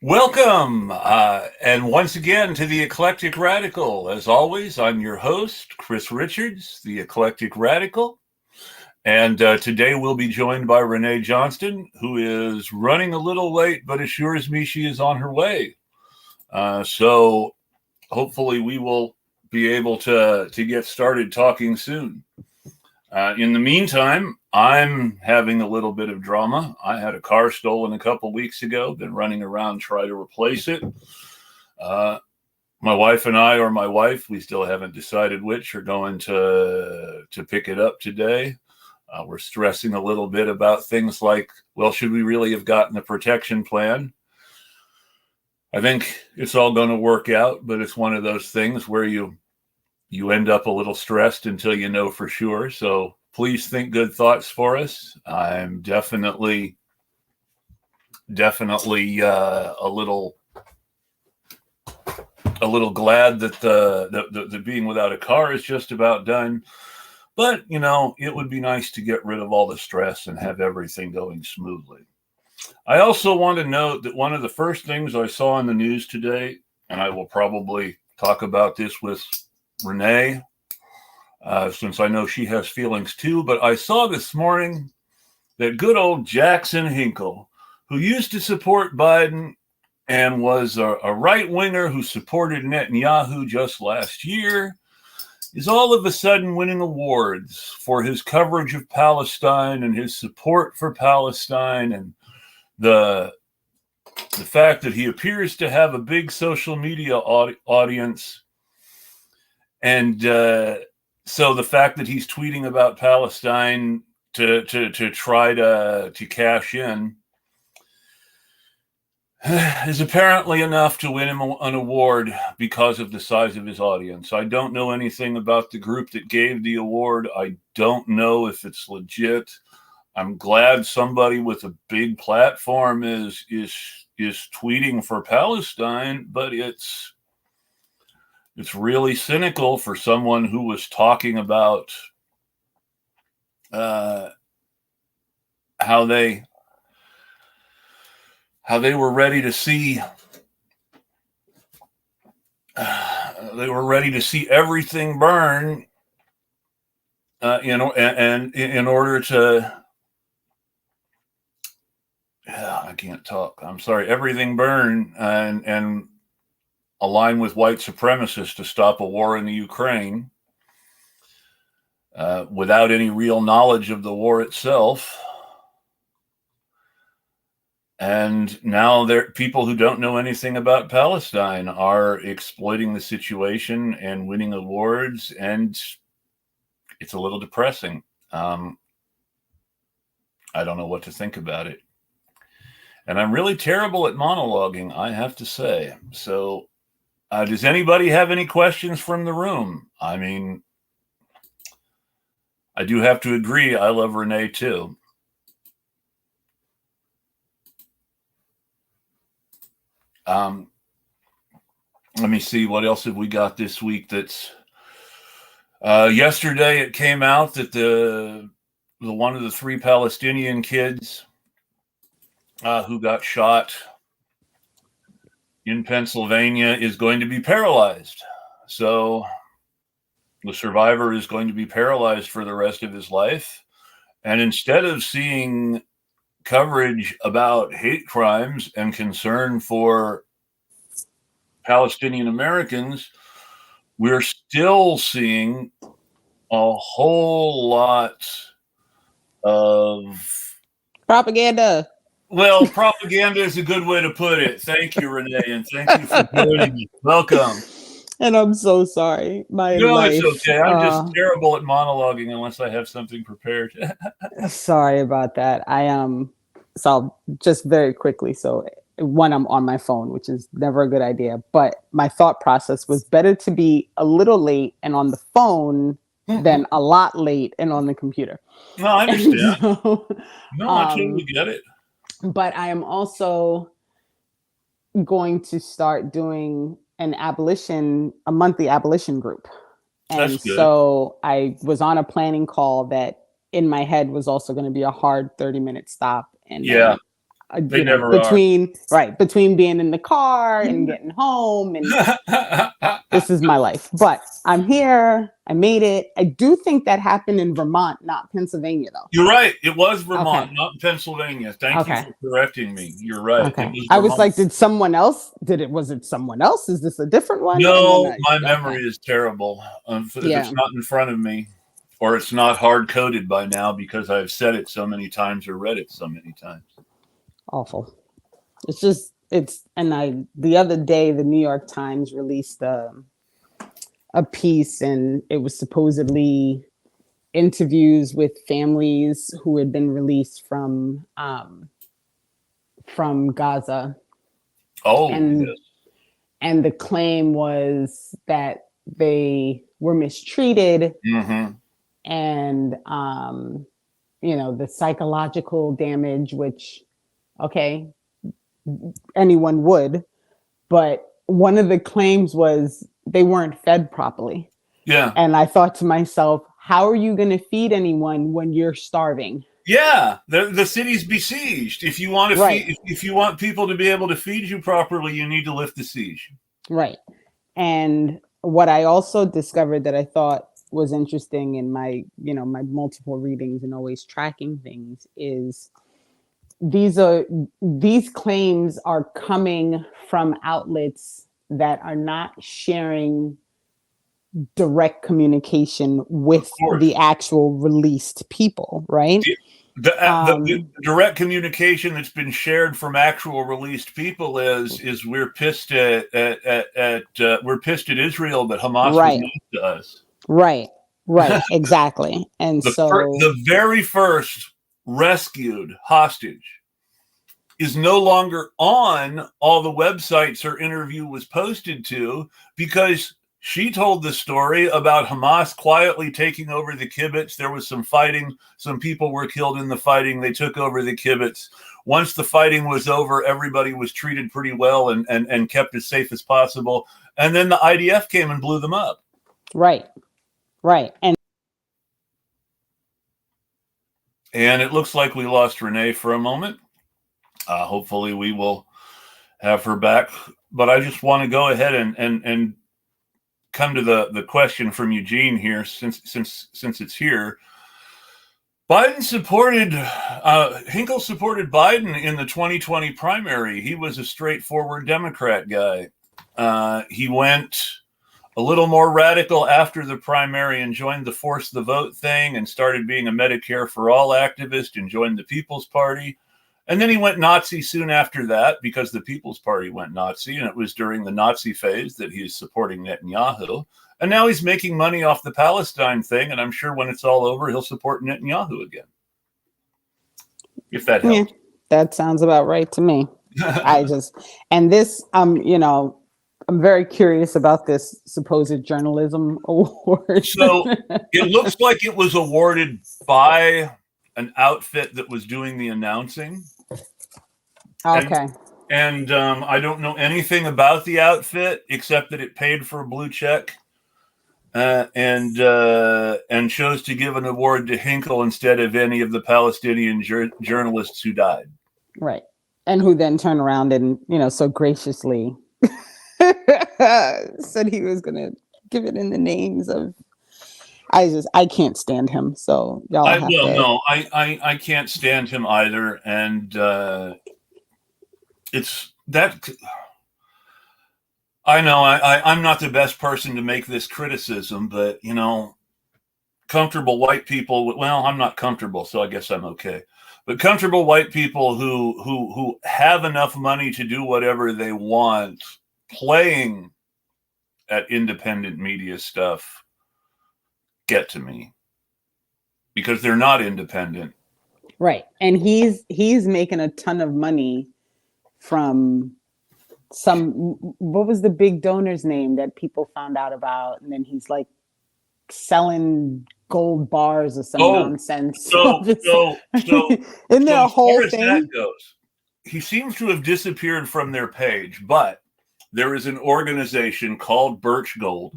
Welcome, and once again to the Eclectic Radical. As always, I'm your host, Chris Richards, the Eclectic Radical. And today we'll be joined by Renee Johnston, who is running a little late, but assures me she is on her way. So hopefully we will be able to get started talking soon. In the meantime, I'm having a little bit of drama. I had a car stolen a couple weeks ago, been running around trying to replace it. My wife and I, or my wife, we still haven't decided which, are going to pick it up today. We're stressing a little bit about things like, well, should we really have gotten a protection plan? I think it's all going to work out, but it's one of those things where you end up a little stressed until you know for sure. So please think good thoughts for us. I'm definitely a little glad that the being without a car is just about done. But, it would be nice to get rid of all the stress and have everything going smoothly. I also want to note that one of the first things I saw in the news today, and I will probably talk about this with Renee, since I know she has feelings too, but I saw this morning that good old Jackson Hinkle, who used to support Biden and was a right-winger who supported Netanyahu just last year, is all of a sudden winning awards for his coverage of Palestine and his support for Palestine, and the fact that he appears to have a big social media audience. And so the fact that he's tweeting about Palestine to try to cash in is apparently enough to win him an award because of the size of his audience. I don't know anything about the group that gave the award. I don't know if it's legit. I'm glad somebody with a big platform is tweeting for Palestine, but it's really cynical for someone who was talking about how they were ready to see everything burn in order to I can't talk. I'm sorry. Everything burn and align with white supremacists to stop a war in the Ukraine without any real knowledge of the war itself. And now people who don't know anything about Palestine are exploiting the situation and winning awards, and it's a little depressing. I don't know what to think about it. And I'm really terrible at monologuing, I have to say. So does anybody have any questions from the room? I mean, I do have to agree, I love Renee too. Let me see, what else have we got this week that's... yesterday it came out that the one of the 3 Palestinian kids who got shot in Pennsylvania is going to be paralyzed. So the survivor is going to be paralyzed for the rest of his life. And instead of seeing coverage about hate crimes and concern for Palestinian Americans, we're still seeing a whole lot of propaganda. Well, propaganda is a good way to put it. Thank you, Renee, and thank you for joining me. Welcome. And I'm so sorry. It's okay. I'm just terrible at monologuing unless I have something prepared. Sorry about that. So just very quickly. So one, I'm on my phone, which is never a good idea. But my thought process was better to be a little late and on the phone than a lot late and on the computer. No, I understand. So, I totally get it. But I am also going to start doing a monthly abolition group. And so I was on a planning call that in my head was also going to be a hard 30-minute stop. And They never are. Between being in the car and getting home, and this is my life. But I'm here. I made it. I do think that happened in Vermont, not Pennsylvania, though. You're right. It was Vermont, Okay. not Pennsylvania. Thank you Okay. for correcting me. You're right. Okay. It was I was Vermont. like, was it someone else? Is this a different one? No, my memory is terrible. If Yeah. it's not in front of me, or it's not hard coded by now because I've said it so many times or read it so many times. Awful. The other day, the New York Times released a piece, and it was supposedly interviews with families who had been released from Gaza. Oh, and yes. and the claim was that they were mistreated, Mm-hmm. and the psychological damage, which, okay, anyone would, but one of the claims was they weren't fed properly. Yeah. And I thought to myself, how are you going to feed anyone when you're starving? Yeah, the city's besieged. If you want to feed, if you want people to be able to feed you properly, you need to lift the siege. Right. And what I also discovered that I thought was interesting in my multiple readings and always tracking things is these claims are coming from outlets that are not sharing direct communication with the actual released people, right? The direct communication that's been shared from actual released people is we're pissed at Israel, but Hamas was nice to us. Right, exactly. And the very first rescued hostage is no longer on all the websites her interview was posted to, because she told the story about Hamas quietly taking over the kibbutz. There was some fighting. Some people were killed in the fighting. They took over the kibbutz. Once the fighting was over, everybody was treated pretty well and kept as safe as possible. And then the IDF came and blew them up. Right. And it looks like we lost Renee for a moment. Hopefully we will have her back. But I just want to go ahead and come to the question from Eugene here, since it's here. Hinkle supported Biden in the 2020 primary. He was a straightforward Democrat guy. He went a little more radical after the primary and joined the Force the Vote thing and started being a Medicare for All activist and joined the People's Party. And then he went Nazi soon after that, because the People's Party went Nazi, and it was during the Nazi phase that he was supporting Netanyahu. And now he's making money off the Palestine thing, and I'm sure when it's all over, he'll support Netanyahu again. If that helps. Yeah, that sounds about right to me. I'm very curious about this supposed journalism award. So it looks like it was awarded by an outfit that was doing the announcing. Okay. And I don't know anything about the outfit except that it paid for a blue check and chose to give an award to Hinkle instead of any of the Palestinian journalists who died. Right. And who then turned around and, so graciously said he was going to give it in the names of. I can't stand him. So y'all I can't stand him either. And it's that. I know I'm not the best person to make this criticism, but comfortable white people. Well, I'm not comfortable, so I guess I'm okay. But comfortable white people who have enough money to do whatever they want, playing at independent media stuff, get to me, because they're not independent. Right. And he's making a ton of money from what was the big donor's name that people found out about, and then he's like selling gold bars or some nonsense. So isn't there a whole thing? That goes, he seems to have disappeared from their page, but there is an organization called Birch Gold,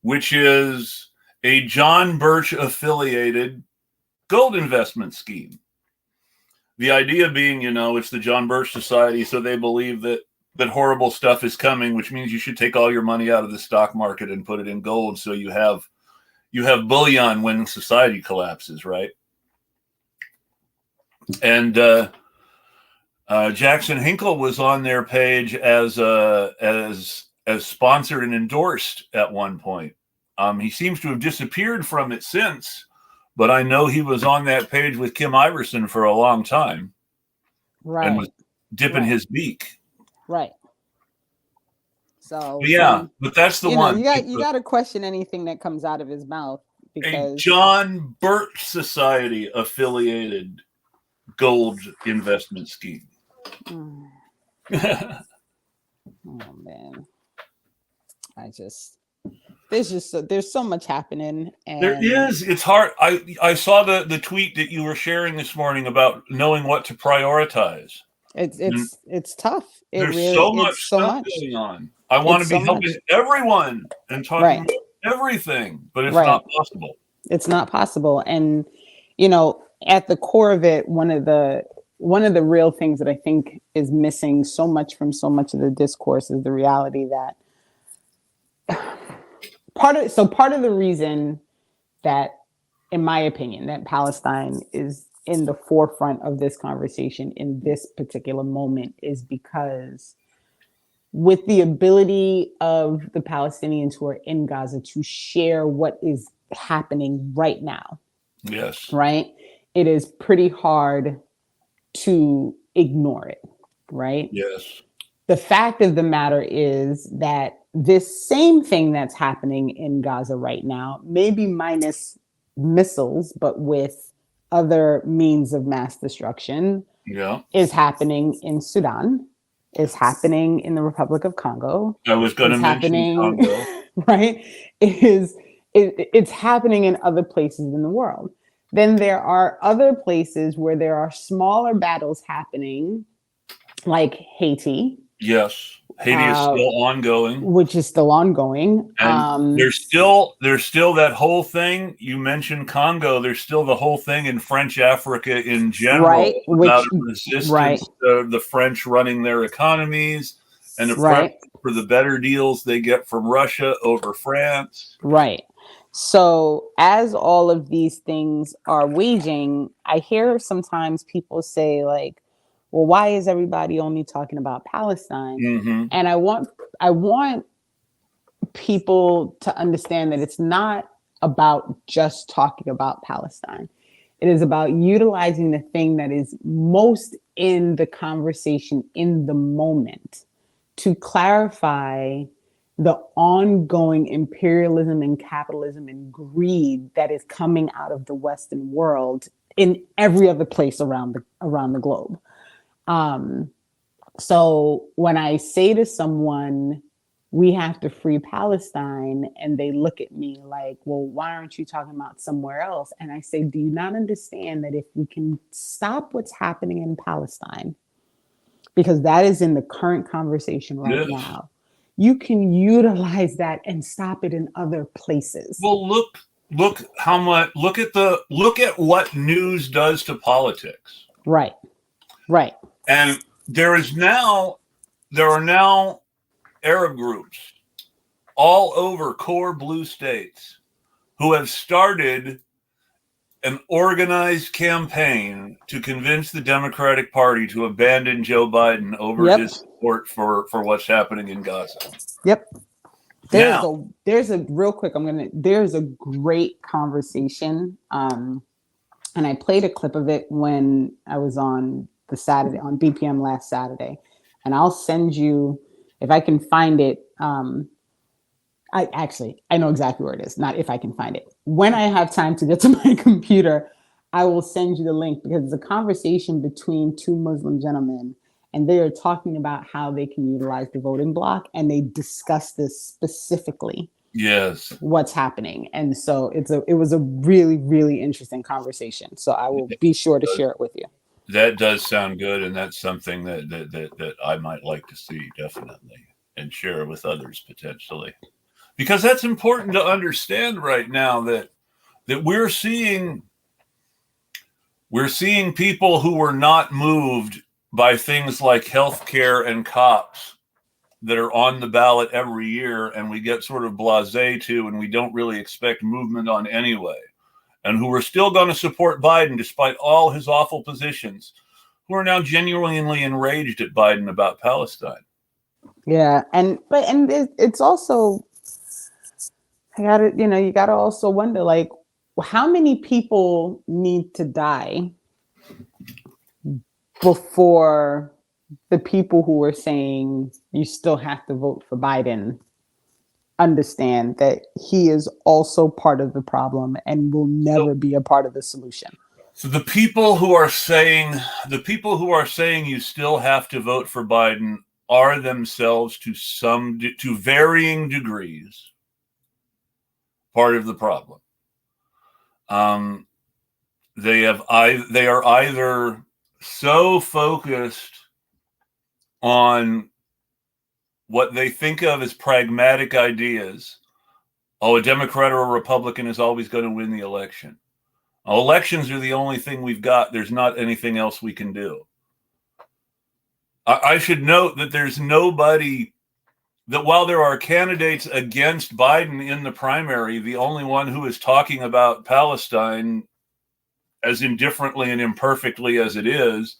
which is a John Birch affiliated gold investment scheme. The idea being, it's the John Birch Society, so they believe that horrible stuff is coming, which means you should take all your money out of the stock market and put it in gold, so you have bullion when society collapses, right? And Jackson Hinkle was on their page as sponsored and endorsed at one point. He seems to have disappeared from it since, but I know he was on that page with Kim Iverson for a long time, right? And was dipping his beak, right? So but that's the one. You got to question anything that comes out of his mouth, because a John Birch Society affiliated gold investment scheme. Oh man, there's so much happening, and there is. It's hard. I saw the tweet that you were sharing this morning about knowing what to prioritize. It's tough. There's so much stuff going on. I want to be helping everyone and talking about everything, but it's not possible. It's not possible. And at the core of it, one of the real things that I think is missing so much from so much of the discourse is the reality that part of the reason that, in my opinion, that Palestine is in the forefront of this conversation in this particular moment is because, with the ability of the Palestinians who are in Gaza to share what is happening right now. Yes. Right? It is pretty hard to ignore it, right? Yes. The fact of the matter is that this same thing that's happening in Gaza right now, maybe minus missiles, but with other means of mass destruction, is happening in Sudan, is happening in the Republic of Congo. I was going to mention Congo. Right? It's happening in other places in the world. Then there are other places where there are smaller battles happening, like Haiti. Yes. Haiti is still ongoing. Which is still ongoing. And there's still that whole thing. You mentioned Congo. There's still the whole thing in French Africa in general about resistance to the French running their economies and the pressure for the better deals they get from Russia over France. Right. So as all of these things are waging, I hear sometimes people say, like, well, why is everybody only talking about Palestine? Mm-hmm. And I want people to understand that it's not about just talking about Palestine. It is about utilizing the thing that is most in the conversation in the moment to clarify the ongoing imperialism and capitalism and greed that is coming out of the Western world in every other place around the globe. So when I say to someone, we have to free Palestine, and they look at me like, well, why aren't you talking about somewhere else? And I say, do you not understand that if we can stop what's happening in Palestine, because that is in the current conversation right now, you can utilize that and stop it in other places. Well, look at what news does to politics. Right. And there are now Arab groups all over core blue states who have started an organized campaign to convince the Democratic Party to abandon Joe Biden over his support for what's happening in Gaza. Yep. There's a real quick, there's a great conversation. And I played a clip of it when I was on BPM last Saturday. And I'll send you, if I can find it. I know exactly where it is. Not if I can find it. When I have time to get to my computer, I will send you the link, because it's a conversation between two Muslim gentlemen, and they are talking about how they can utilize the voting bloc, and they discuss this specifically. Yes. What's happening. And so it was a really, really interesting conversation. So I will be sure to share it with you. That does sound good, and that's something that I might like to see, definitely, and share with others potentially. Because that's important to understand right now, that we're seeing We're seeing people who were not moved by things like healthcare and cops that are on the ballot every year, and we get sort of blasé to, and we don't really expect movement on anyway, and who are still going to support Biden despite all his awful positions, who are now genuinely enraged at Biden about Palestine. Yeah, and it's also, you gotta also wonder, like, how many people need to die before the people who are saying you still have to vote for Biden understand that he is also part of the problem and will never be a part of the solution. So the people who are saying you still have to vote for Biden are themselves to varying degrees part of the problem. They are either so focused on what they think of as pragmatic ideas. Oh, a Democrat or a Republican is always going to win the election. Elections are the only thing we've got. There's not anything else we can do. I should note that there's nobody, that while there are candidates against Biden in the primary, the only one who is talking about Palestine as indifferently and imperfectly as it is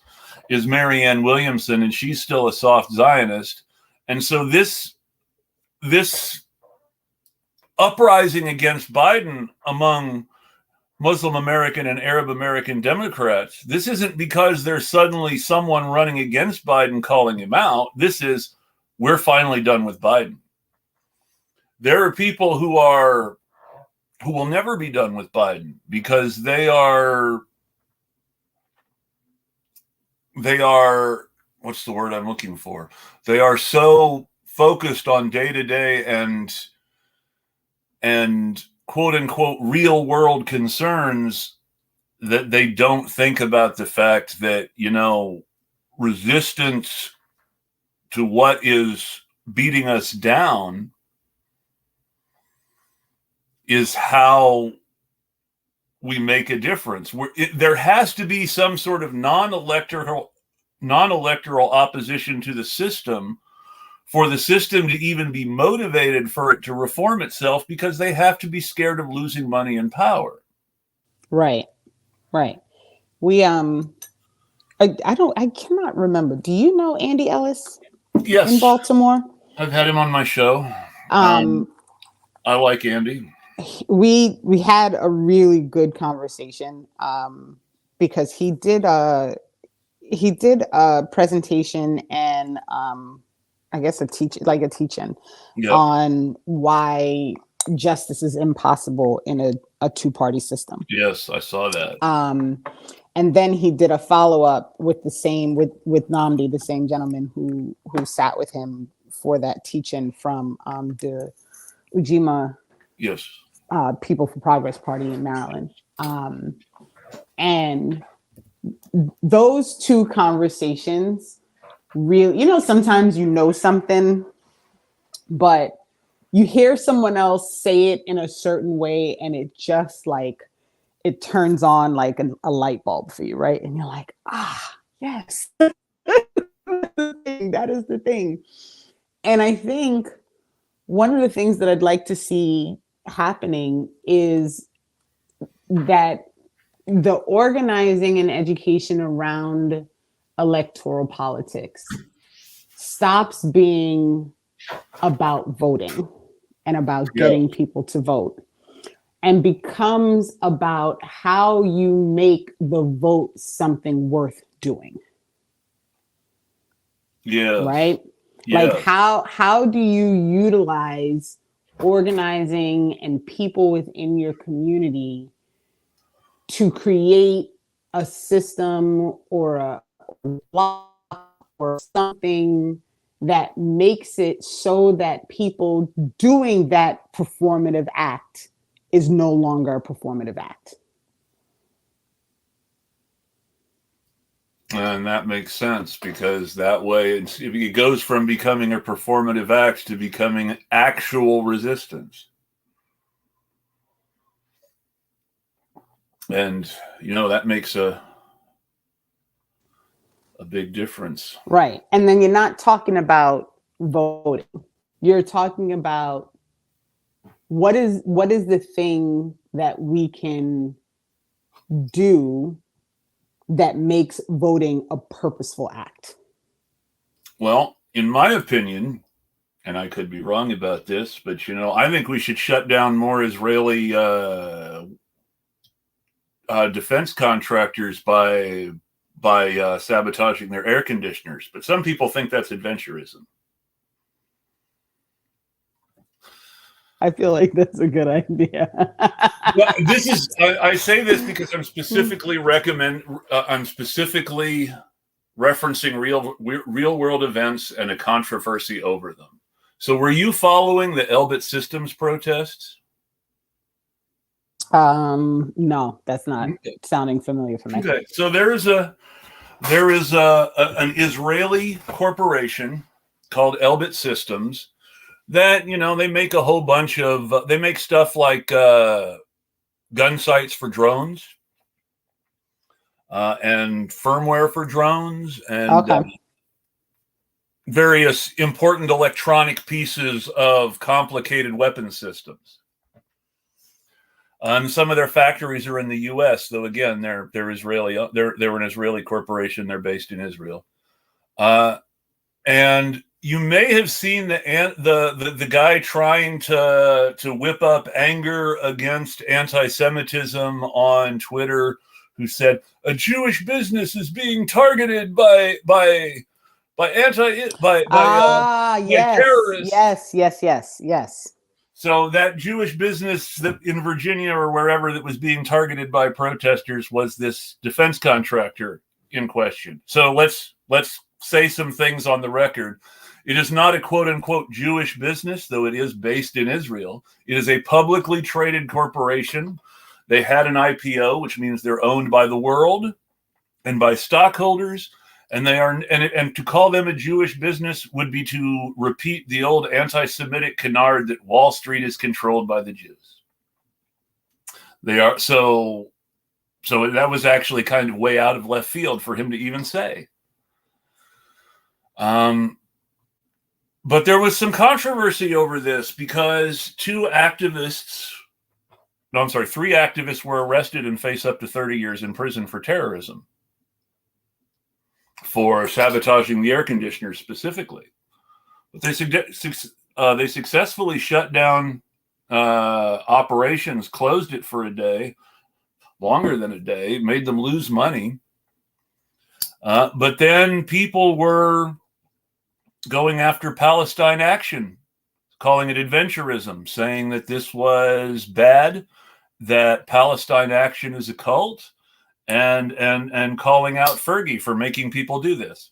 Marianne Williamson, and she's still a soft Zionist. And so this uprising against Biden among Muslim American and Arab American Democrats, this isn't because there's suddenly someone running against Biden calling him out. This is, we're finally done with Biden. There are people who will never be done with Biden because they are, what's the word I'm looking for? They are so focused on day to day and quote unquote real world concerns that they don't think about the fact that, resistance to what is beating us down is how we make a difference. There has to be some sort of non-electoral opposition to the system for the system to even be motivated for it to reform itself, because they have to be scared of losing money and power. Right. We I cannot remember. Do you know Andy Ellis? Yes. In Baltimore? I've had him on my show. I like Andy. We had a really good conversation because he did a presentation and I guess a teaching on why justice is impossible in a two-party system. Yes, I saw that. And then he did a follow-up with Nnamdi, the same gentleman who sat with him for that teaching from the Ujima People for Progress Party in Maryland. And those two conversations really, sometimes something, but you hear someone else say it in a certain way and it just it turns on like a light bulb for you, right? And you're like, yes, that is the thing. And I think one of the things that I'd like to see happening is that the organizing and education around electoral politics stops being about voting and about getting people to vote and becomes about how you make the vote something worth doing. Yeah. Right? Like how do you utilize organizing and people within your community to create a system or a block or something that makes it so that people doing that performative act is no longer a performative act? And that makes sense, because that way it goes from becoming a performative act to becoming actual resistance. And, that makes a big difference. Right. And then you're not talking about voting. You're talking about what is the thing that we can do that makes voting a purposeful act? Well, in my opinion, and I could be wrong about this, but I think we should shut down more Israeli defense contractors by sabotaging their air conditioners. But some people think that's adventurism. I feel like that's a good idea. Well, I say this because I'm specifically referencing real world events and a controversy over them. So were you following the Elbit Systems protests? No, that's not sounding familiar for me. Okay, so there is an Israeli corporation called Elbit Systems that they make a whole bunch of they make stuff like gun sights for drones and firmware for drones and various important electronic pieces of complicated weapon systems. And some of their factories are in the U.S., though again they're Israeli. They're an Israeli corporation. They're based in Israel, and you may have seen the guy trying to whip up anger against anti-Semitism on Twitter, who said a Jewish business is being targeted by terrorists. Yes. So that Jewish business that in Virginia or wherever that was being targeted by protesters was this defense contractor in question. So let's say some things on the record. It is not a quote-unquote Jewish business, though it is based in Israel. It is a publicly traded corporation. They had an IPO, which means they're owned by the world and by stockholders. And they are, and to call them a Jewish business would be to repeat the old anti-Semitic canard that Wall Street is controlled by the Jews. They are so that was actually kind of way out of left field for him to even say. But there was some controversy over this because three activists were arrested and face up to 30 years in prison for terrorism, for sabotaging the air conditioners specifically. But they successfully shut down operations, closed it for a day, longer than a day, made them lose money. But then people were going after Palestine action, calling it adventurism, saying that this was bad, that Palestine action is a cult, and calling out Fergie for making people do this.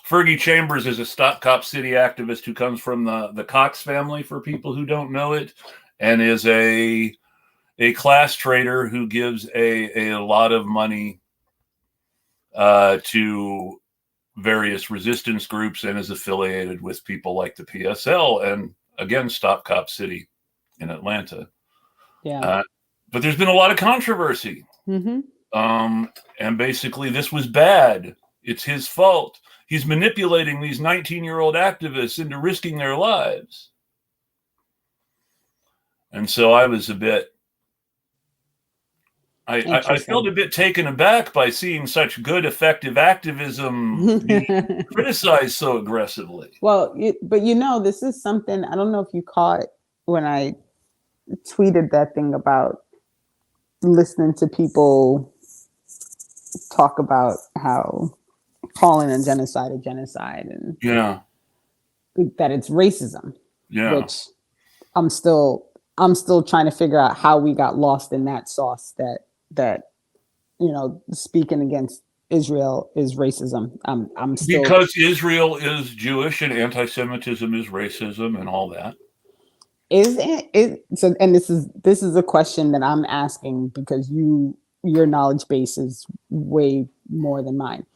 Fergie Chambers is a Stop Cop City activist who comes from the Cox family, for people who don't know it, and is a class trader who gives a lot of money to various resistance groups and is affiliated with people like the PSL and, again, Stop Cop City in Atlanta. Yeah. But there's been a lot of controversy. Mm-hmm. And basically this was bad. It's his fault. He's manipulating these 19-year-old activists into risking their lives. And so I was I felt a bit taken aback by seeing such good, effective activism being criticized so aggressively. Well, but this is something, I don't know if you caught when I tweeted that thing about listening to people talk about how calling a genocide and that it's racism. Yeah. Which I'm still trying to figure out how we got lost in that sauce that speaking against Israel is racism. I'm still, because Israel is Jewish and anti-Semitism is racism and all that. So, and this is a question that I'm asking because your knowledge base is way more than mine.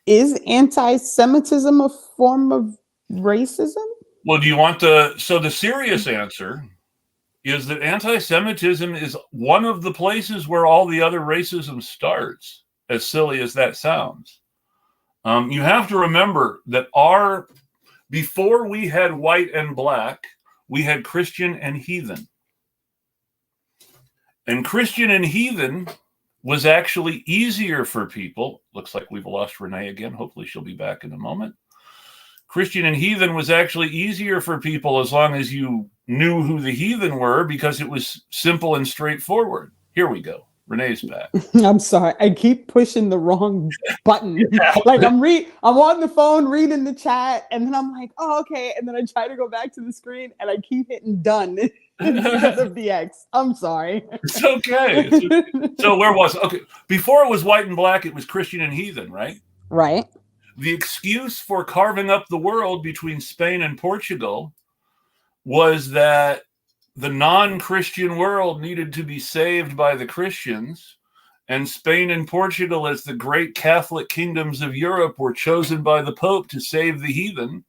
Is anti-Semitism a form of racism? Well, do you want the serious answer is that anti-Semitism is one of the places where all the other racism starts. as silly as that sounds. You have to remember that before we had white and black, we had Christian and heathen. And Christian and heathen was actually easier for people. Looks like we've lost Renee again. Hopefully she'll be back in a moment. Christian and heathen was actually easier for people as long as you knew who the heathen were, because it was simple and straightforward. Here we go. Renee's back. I'm sorry. I keep pushing the wrong button. Like I'm on the phone reading the chat, and then I'm like, oh, okay. And then I try to go back to the screen and I keep hitting done instead of the X. I'm sorry. It's okay. So where was it? Okay. Before it was white and black, it was Christian and heathen, right? Right. The excuse for carving up the world between Spain and Portugal was that the non-Christian world needed to be saved by the Christians, and Spain and Portugal, as the great Catholic kingdoms of Europe, were chosen by the Pope to save the heathen.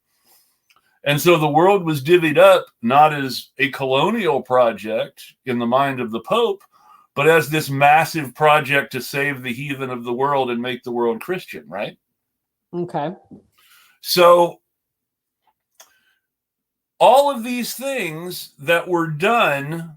And so the world was divvied up not as a colonial project in the mind of the Pope, but as this massive project to save the heathen of the world and make the world Christian, right? Okay. So all of these things that were done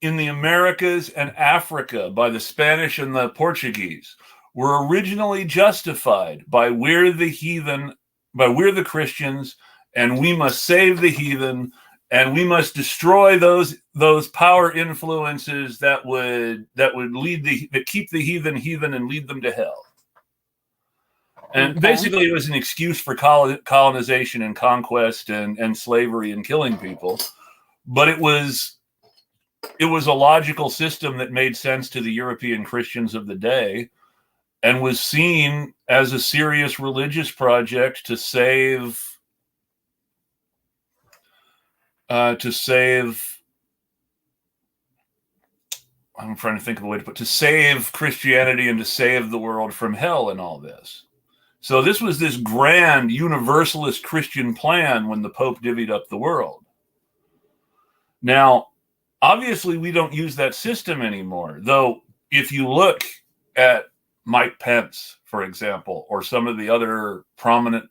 in the Americas and Africa by the Spanish and the Portuguese were originally justified by we're the heathen, by we're the Christians, and we must save the heathen, and we must destroy those power influences that would keep the heathen and lead them to hell. And basically, it was an excuse for colonization and conquest and slavery and killing people. But it was a logical system that made sense to the European Christians of the day, and was seen as a serious religious project to save I'm trying to think of a way to put, to save Christianity and to save the world from hell and all this. So this was this grand universalist Christian plan when the Pope divvied up the world. Now, obviously, we don't use that system anymore, though. If you look at Mike Pence, for example, or some of the other prominent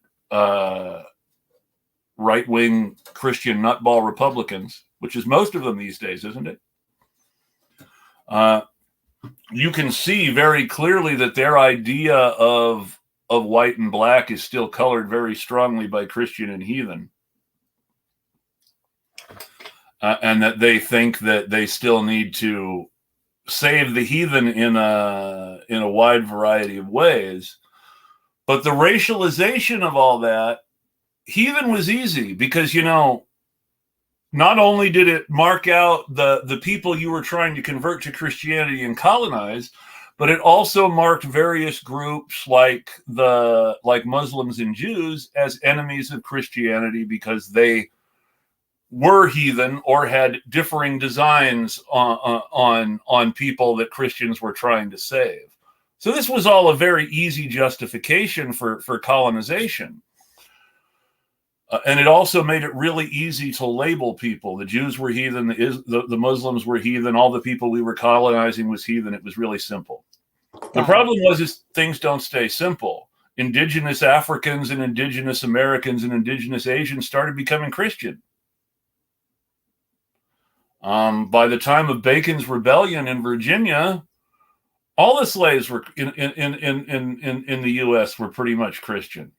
right-wing Christian nutball Republicans, which is most of them these days, isn't it? You can see very clearly that their idea of white and black is still colored very strongly by Christian and heathen. And that they think that they still need to save the heathen in a wide variety of ways. But the racialization of all that, heathen was easy because, not only did it mark out the people you were trying to convert to Christianity and colonize, but it also marked various groups like Muslims and Jews as enemies of Christianity because they were heathen or had differing designs on people that Christians were trying to save. So this was all a very easy justification for colonization. And it also made it really easy to label people. The Jews were heathen, the Muslims were heathen, all the people we were colonizing was heathen. It was really simple. The problem is things don't stay simple. Indigenous Africans and indigenous Americans and indigenous Asians started becoming Christian. By the time of Bacon's rebellion in Virginia, all the slaves were in the U.S. were pretty much Christian.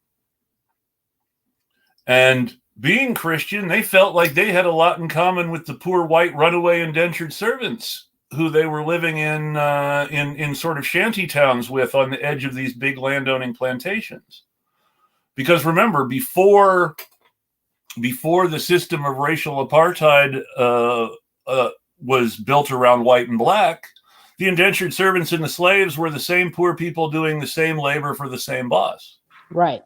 And being Christian, they felt like they had a lot in common with the poor white runaway indentured servants who they were living in sort of shanty towns with on the edge of these big landowning plantations. Because remember, before the system of racial apartheid was built around white and black, the indentured servants and the slaves were the same poor people doing the same labor for the same boss. Right.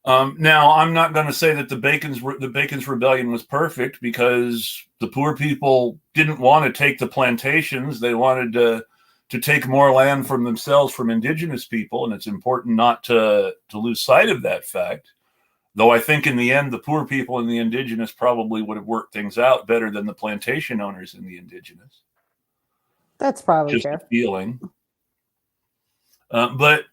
Now, I'm not going to say that the Bacon's Rebellion was perfect, because the poor people didn't want to take the plantations. They wanted to take more land from themselves, from indigenous people, and it's important not to lose sight of that fact. Though I think in the end, the poor people and the indigenous probably would have worked things out better than the plantation owners and the indigenous. That's probably just fair. a feeling. But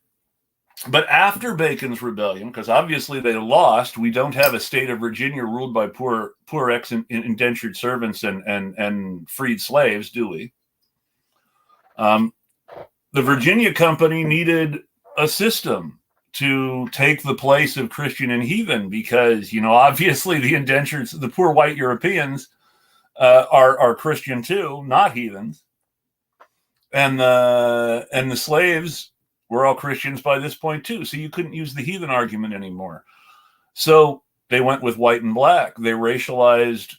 after Bacon's rebellion, because obviously they lost, we don't have a state of Virginia ruled by poor indentured servants and freed slaves, do we? The Virginia Company needed a system to take the place of Christian and heathen, because, obviously the indentures, the poor white Europeans are Christian too, not heathens, and the slaves were all Christians by this point too. So you couldn't use the heathen argument anymore. So they went with white and black. They racialized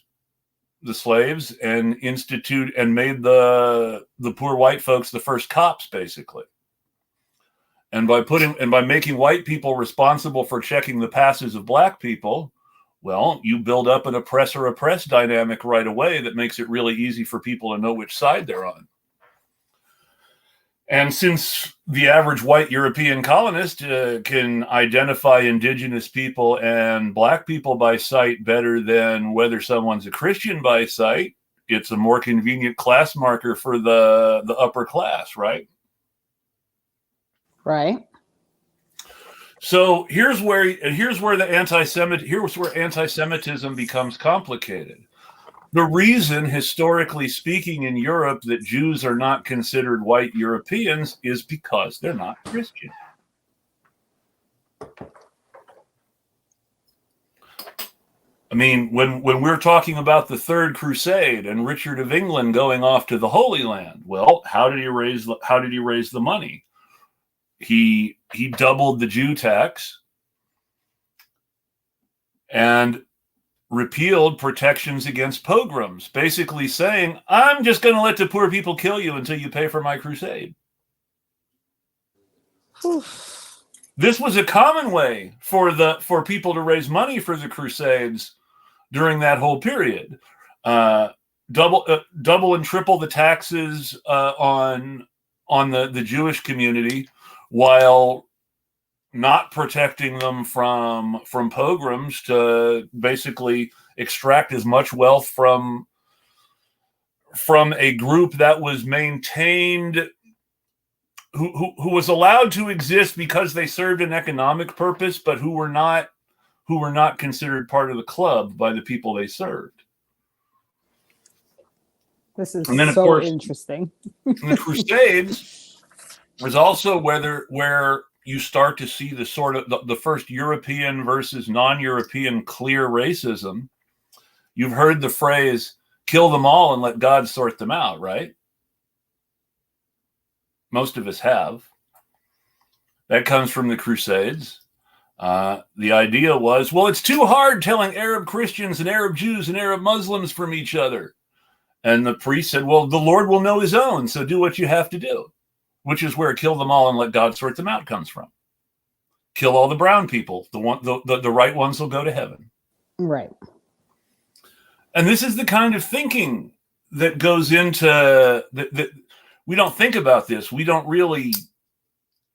the slaves and made the poor white folks the first cops, basically. And by making white people responsible for checking the passes of black people, well, you build up an oppressor-oppressed dynamic right away that makes it really easy for people to know which side they're on. And since the average white European colonist can identify indigenous people and black people by sight better than whether someone's a Christian by sight, it's a more convenient class marker for the upper class, right? Right. So here's where anti-Semitism becomes complicated. The reason, historically speaking, in Europe that Jews are not considered white Europeans is because they're not Christian. I mean, when we're talking about the Third Crusade and Richard of England going off to the Holy Land, well, how did he raise the money? He doubled the Jew tax and repealed protections against pogroms, basically saying, I'm just going to let the poor people kill you until you pay for my crusade. This was a common way for people to raise money for the Crusades during that whole period. Double and triple the taxes on the Jewish community, while not protecting them from pogroms, to basically extract as much wealth from a group that was maintained, who was allowed to exist because they served an economic purpose, but who were not considered part of the club by the people they served. This is so course, interesting. The Crusades was also where you start to see the sort of the first European versus non-European clear racism. You've heard the phrase, kill them all and let God sort them out, right? Most of us have. That comes from the Crusades. The idea was, well, it's too hard telling Arab Christians and Arab Jews and Arab Muslims from each other. And the priest said, well, the Lord will know his own, so do what you have to do. Which is where kill them all and let God sort them out comes from. Kill all the brown people. The right ones will go to heaven. Right. And this is the kind of thinking that goes into that. We don't think about this. We don't really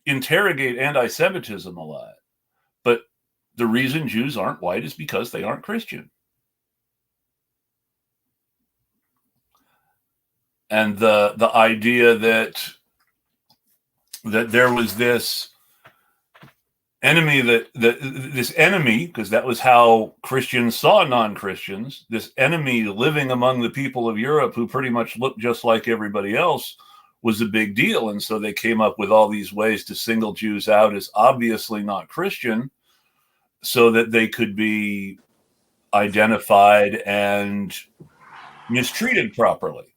interrogate anti-Semitism a lot. But the reason Jews aren't white is because they aren't Christian. And the idea that there was this enemy this enemy, because that was how Christians saw non-Christians, this enemy living among the people of Europe who pretty much looked just like everybody else, was a big deal. And so they came up with all these ways to single Jews out as obviously not Christian so that they could be identified and mistreated properly.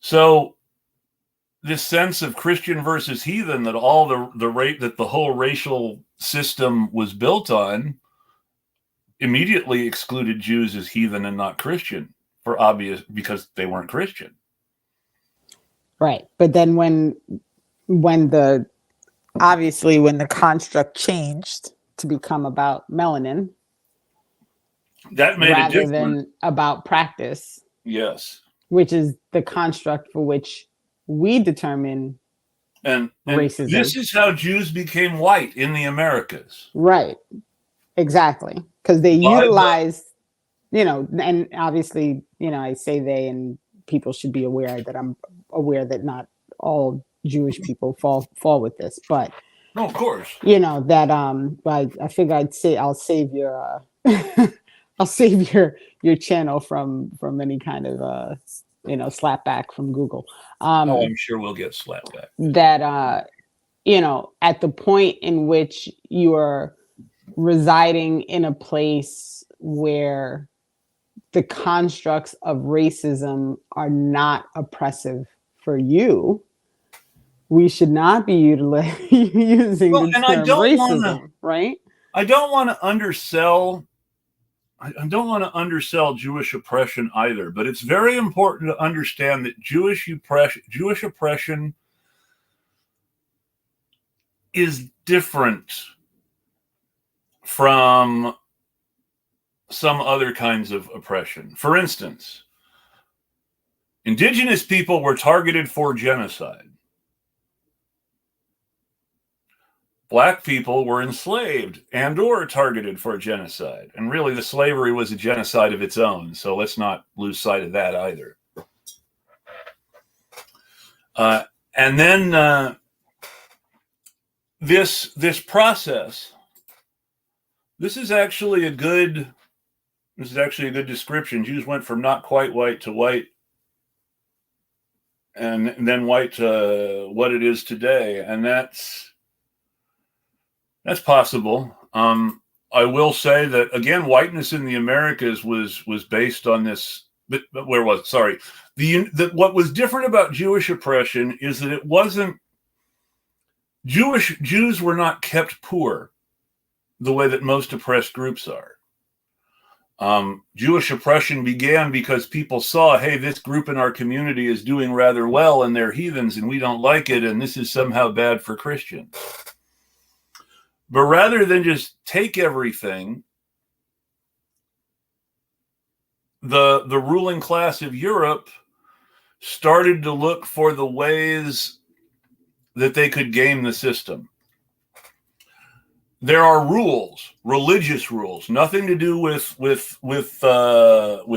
So this sense of Christian versus heathen, that all that the whole racial system was built on, immediately excluded Jews as heathen and not Christian, for obvious, because they weren't Christian. Right. But then when the construct changed to become about melanin, that made rather it different than about practice. Yes. Which is the construct for which we determine and racism. This is how Jews became white in the Americas. Right. Exactly. Because they utilized, and obviously, I say they, and people should be aware that I'm aware that not all Jewish people fall with this, but No, of course. that I figure I'll save your I'll save your channel from any kind of slap back from Google. Oh, I'm sure we'll get slapped back. That at the point in which you are residing in a place where the constructs of racism are not oppressive for you, we should not be using the And term racism, right? I don't want to undersell. I don't want to undersell Jewish oppression either, but it's very important to understand that Jewish oppression is different from some other kinds of oppression. For instance, indigenous people were targeted for genocide. Black people were enslaved and or targeted for genocide. And really, the slavery was a genocide of its own. So let's not lose sight of that either. And then this process, this is actually a good description. Jews went from not quite white to white, and then white to what it is today. And that's possible. I will say that again, whiteness in the Americas was based on this. But where was it? Sorry. What was different about Jewish oppression is that it wasn't Jews were not kept poor the way that most oppressed groups are. Jewish oppression began because people saw, hey, this group in our community is doing rather well and they're heathens and we don't like it, and this is somehow bad for Christians. But rather than just take everything, the ruling class of Europe started to look for the ways that they could game the system. There are rules, religious rules, nothing to do with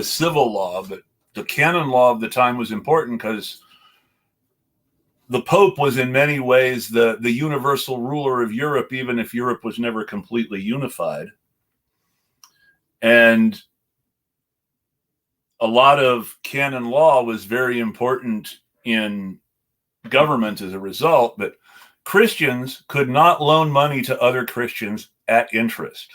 civil law, but the canon law of the time was important because the Pope was in many ways the universal ruler of Europe, even if Europe was never completely unified. And a lot of canon law was very important in government as a result, but Christians could not loan money to other Christians at interest.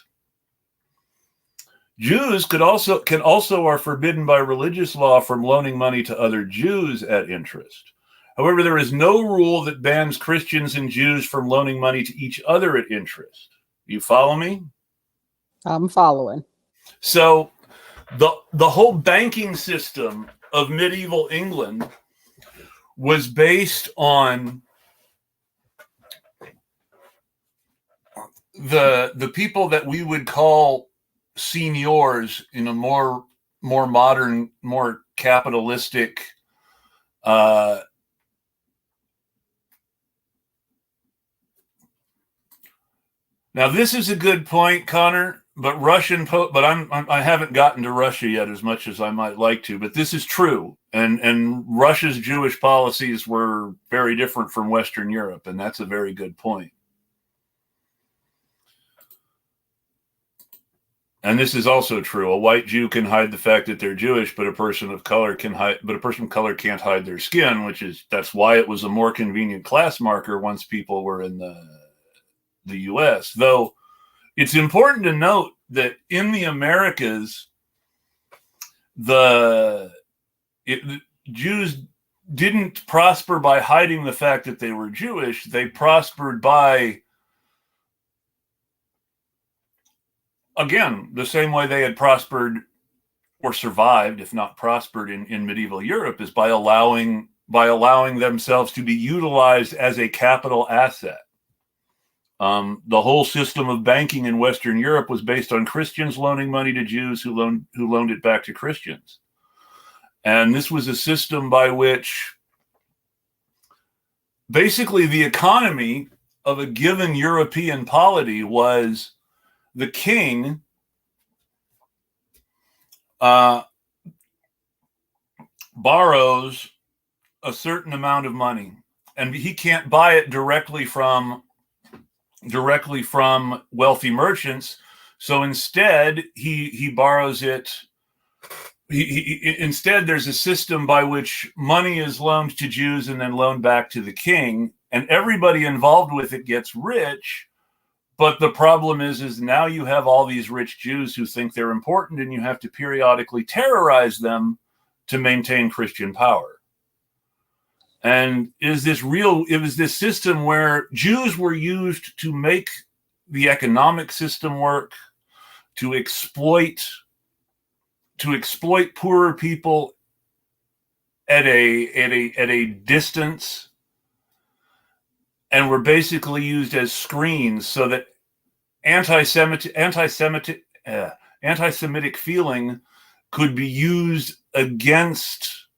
Jews can also are forbidden by religious law from loaning money to other Jews at interest. However, there is no rule that bans Christians and Jews from loaning money to each other at interest. You follow me? I'm following. So the whole banking system of medieval England was based on the people that we would call seniors in a more modern, more capitalistic now this is a good point, Connor, but I haven't gotten to Russia yet as much as I might like to, but this is true. And Russia's Jewish policies were very different from Western Europe, and that's a very good point. And this is also true. A white Jew can hide the fact that they're Jewish, but a person of color can't hide their skin, that's why it was a more convenient class marker once people were in the US. Though it's important to note that in the Americas, Jews didn't prosper by hiding the fact that they were Jewish. They prospered by, again, the same way they had prospered or survived, if not prospered in medieval Europe, is by allowing themselves to be utilized as a capital asset. The whole system of banking in Western Europe was based on Christians loaning money to Jews who loaned it back to Christians. And this was a system by which basically the economy of a given European polity was the king borrows a certain amount of money and he can't buy it directly from wealthy merchants. So instead, he borrows it. Instead, there's a system by which money is loaned to Jews and then loaned back to the king, and everybody involved with it gets rich. But the problem is now you have all these rich Jews who think they're important, and you have to periodically terrorize them to maintain Christian power. And it was this system where Jews were used to make the economic system work, to exploit poorer people at a distance, and were basically used as screens so that anti-Semitic feeling could be used against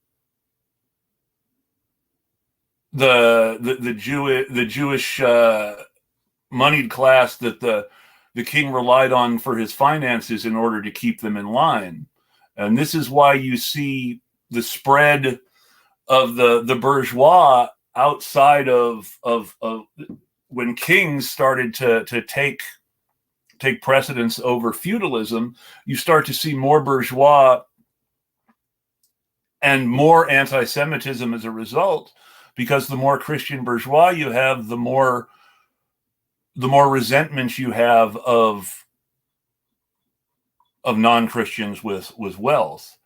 the Jewish moneyed class that the king relied on for his finances in order to keep them in line. And this is why you see the spread of the bourgeois outside of when kings started to take precedence over feudalism. You start to see more bourgeois and more anti-Semitism as a result, because the more Christian bourgeois you have, the more resentment you have of non-Christians with wealth.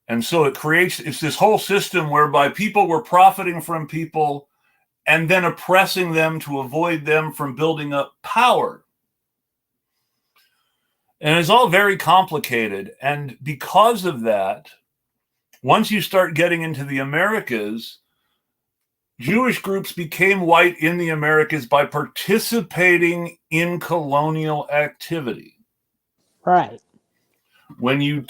And so it's this whole system whereby people were profiting from people and then oppressing them to avoid them from building up power. And it's all very complicated. And because of that, once you start getting into the Americas, Jewish groups became white in the Americas by participating in colonial activity. Right. When you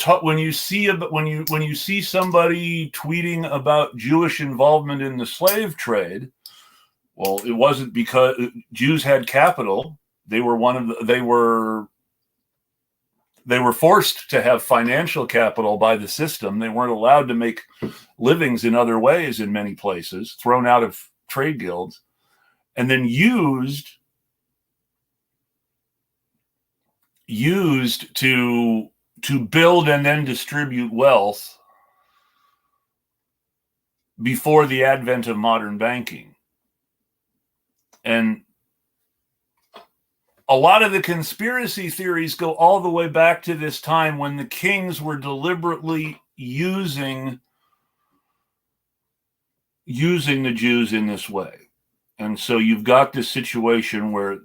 see somebody tweeting about Jewish involvement in the slave trade, well, it wasn't because Jews had capital. They were forced to have financial capital by the system. They weren't allowed to make livings in other ways in many places, thrown out of trade guilds, and then used to build and then distribute wealth before the advent of modern banking. And a lot of the conspiracy theories go all the way back to this time when the kings were deliberately using the Jews in this way. And so you've got this situation where,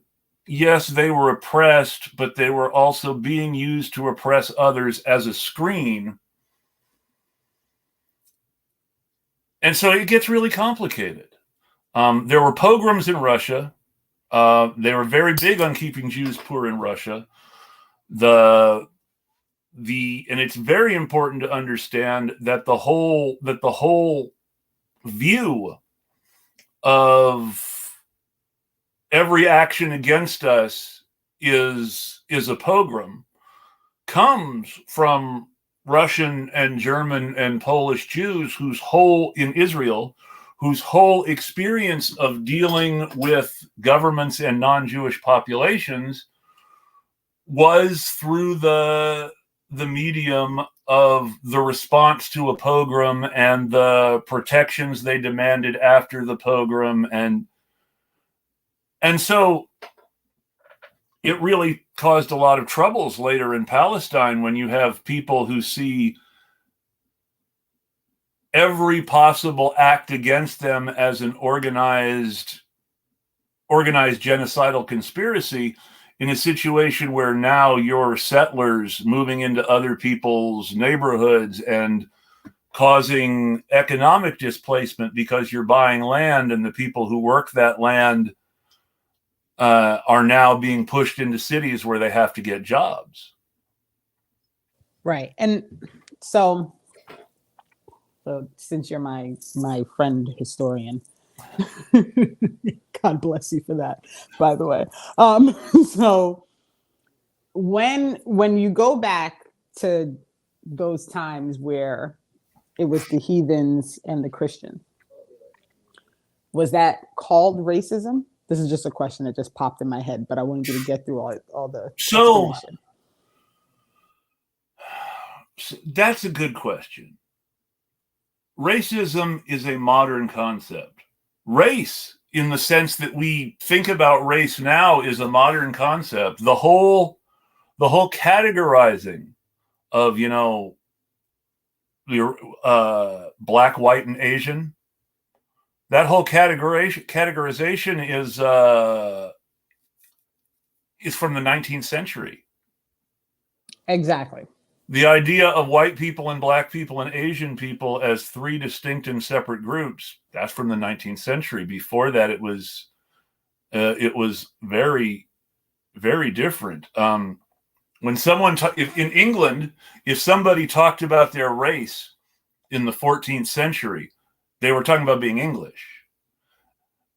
yes, they were oppressed, but they were also being used to oppress others as a screen. And so it gets really complicated. There were pogroms in Russia. They were very big on keeping Jews poor in Russia. And it's very important to understand that the whole view of every action against us is a pogrom comes from Russian and German and Polish Jews whose whole experience of dealing with governments and non-Jewish populations was through the medium of the response to a pogrom and the protections they demanded after the pogrom. And so it really caused a lot of troubles later in Palestine when you have people who see every possible act against them as an organized genocidal conspiracy, in a situation where now you're settlers moving into other people's neighborhoods and causing economic displacement because you're buying land, and the people who work that land are now being pushed into cities where they have to get jobs. Right. And so since you're my friend historian, God bless you for that, by the way. So when you go back to those times where it was the heathens and the Christians, Was that called racism? This is just a question that just popped in my head, but I wanted you to get through all the So explanation. that's a good question. Racism is a modern concept. Race, in the sense that we think about race now, is a modern concept. The whole categorizing of, the black, white, and Asian, that whole categorization is from the 19th century. Exactly. The idea of white people and black people and Asian people as three distinct and separate groups, that's from the 19th century. Before that, it was very, very different. When someone in England, if somebody talked about their race in the 14th century, they were talking about being English.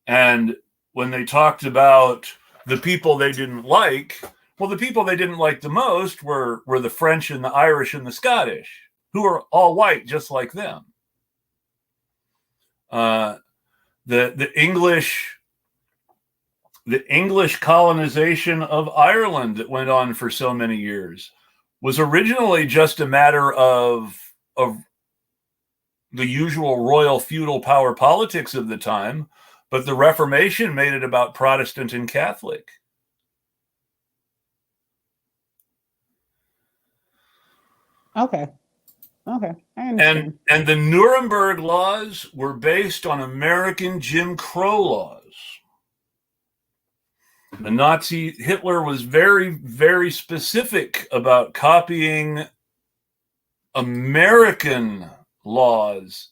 And when they talked about the people they didn't like, well, the people they didn't like the most were the French and the Irish and the Scottish, who are all white just like them. The English colonization of Ireland that went on for so many years was originally just a matter of the usual royal feudal power politics of the time, but the Reformation made it about Protestant and Catholic. Okay. I understand. And the Nuremberg laws were based on American Jim Crow laws. The Hitler was very, very specific about copying American laws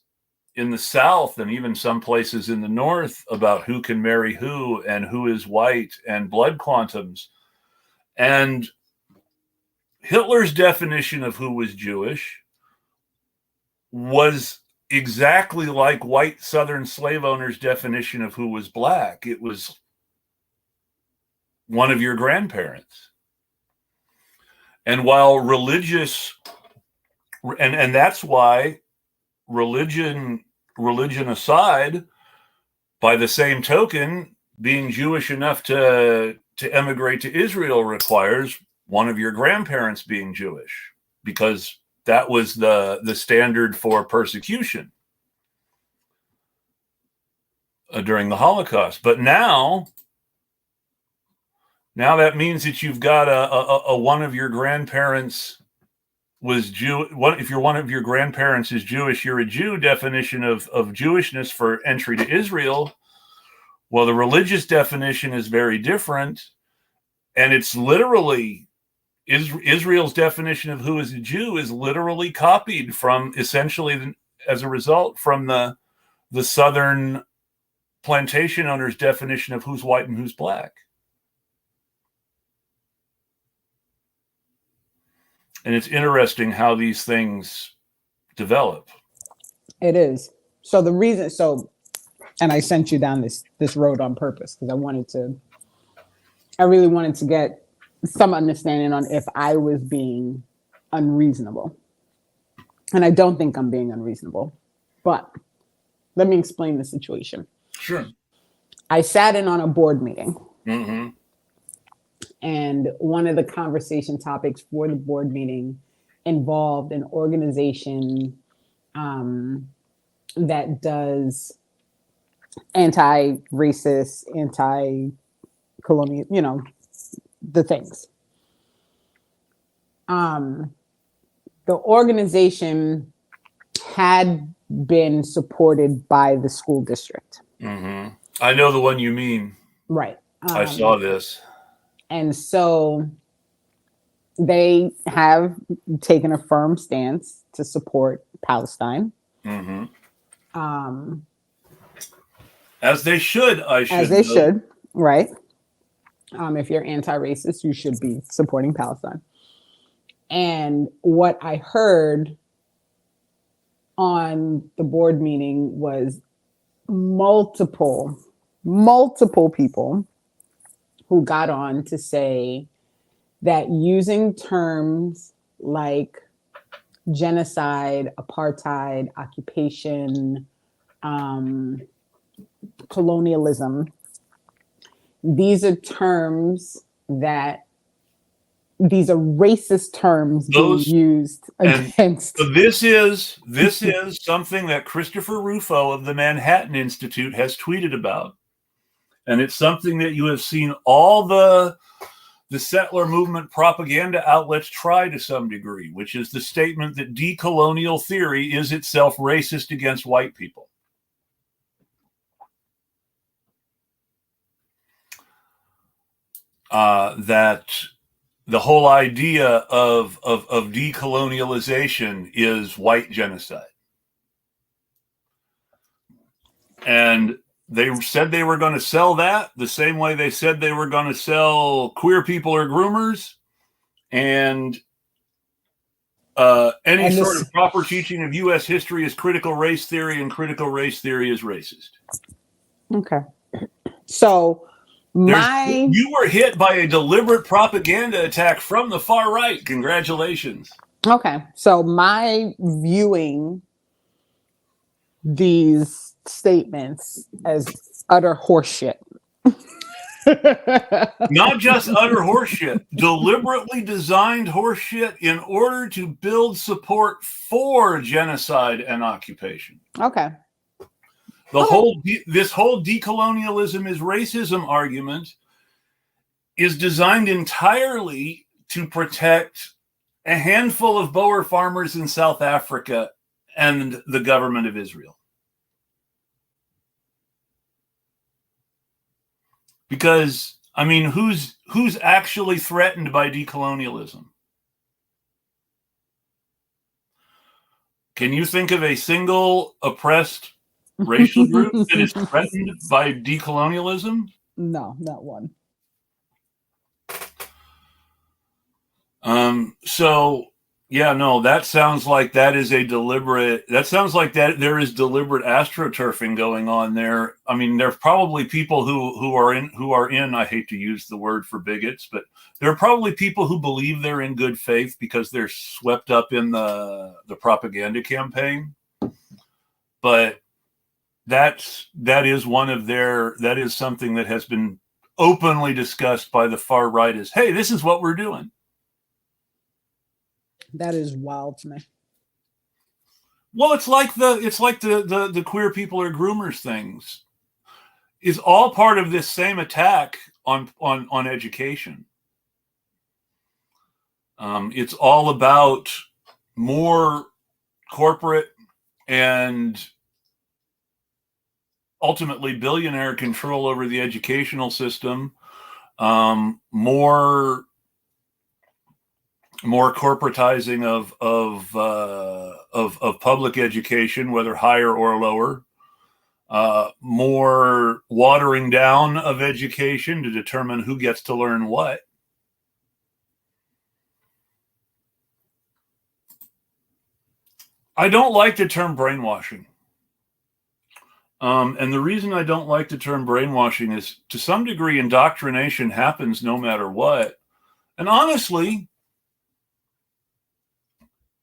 in the South and even some places in the North about who can marry who and who is white and blood quantums. And Hitler's definition of who was Jewish was exactly like white Southern slave owners' definition of who was black. It was one of your grandparents. And while religious, and that's why religion aside, by the same token, being Jewish enough to emigrate to Israel requires one of your grandparents being Jewish, because that was the standard for persecution during the Holocaust. But now that means that you've got a one of your grandparents was Jew. If one of your grandparents is Jewish, you're a Jew definition of Jewishness for entry to Israel. Well, the religious definition is very different, and it's literally Israel's definition of who is a Jew is literally copied from, essentially, as a result, from the Southern plantation owners' definition of who's white and who's black. And it's interesting how these things develop. It is. So the reason, and I sent you down this road on purpose because I really wanted to get some understanding on if I was being unreasonable. And I don't think I'm being unreasonable, but let me explain the situation. Sure. I sat in on a board meeting. Mm-hmm. And one of the conversation topics for the board meeting involved an organization that does anti-racist, anti-colonial, the things. The organization had been supported by the school district. Mm-hmm. I know the one you mean. Right. I saw this. And so they have taken a firm stance to support Palestine. Mm-hmm. As they should, As they should, right? If you're anti-racist, you should be supporting Palestine. And what I heard on the board meeting was multiple people who got on to say that using terms like genocide, apartheid, occupation, colonialism, these are racist terms being Those used and against. this is something that Christopher Rufo of the Manhattan Institute has tweeted about, and it's something that you have seen all the settler movement propaganda outlets try to some degree, which is the statement that decolonial theory is itself racist against white people. That the whole idea of decolonialization is white genocide. And they said they were going to sell that the same way they said they were going to sell queer people or groomers and any sort of proper teaching of U.S. history is critical race theory, and critical race theory is racist. Okay. So you were hit by a deliberate propaganda attack from the far right. Congratulations. Okay. So my viewing these statements as utter horseshit. Not just utter horseshit, deliberately designed horseshit in order to build support for genocide and occupation. Okay. This whole decolonialism is racism argument is designed entirely to protect a handful of Boer farmers in South Africa and the government of Israel. Because, I mean, who's actually threatened by decolonialism? Can you think of a single oppressed racial group that is threatened by decolonialism? No, not one. So yeah, no, that sounds like there is deliberate astroturfing going on there. I mean, there's probably people who are in, I hate to use the word for bigots, but there are probably people who believe they're in good faith because they're swept up in the propaganda campaign. But that is something that has been openly discussed by the far right as, hey, this is what we're doing. That is wild to me. Well, it's like the queer people or groomers things is all part of this same attack on education. It's all about more corporate and ultimately billionaire control over the educational system, more corporatizing of public education, whether higher or lower, more watering down of education to determine who gets to learn what. I don't like the term brainwashing. And the reason I don't like the term brainwashing is, to some degree, indoctrination happens no matter what. And honestly,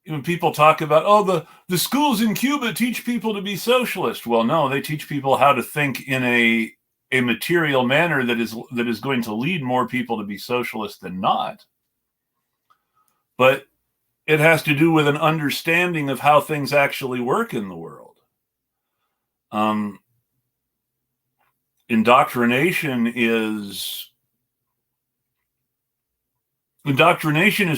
when people talk about, the schools in Cuba teach people to be socialist. Well, no, they teach people how to think in a material manner that is going to lead more people to be socialist than not. But it has to do with an understanding of how things actually work in the world. Indoctrination is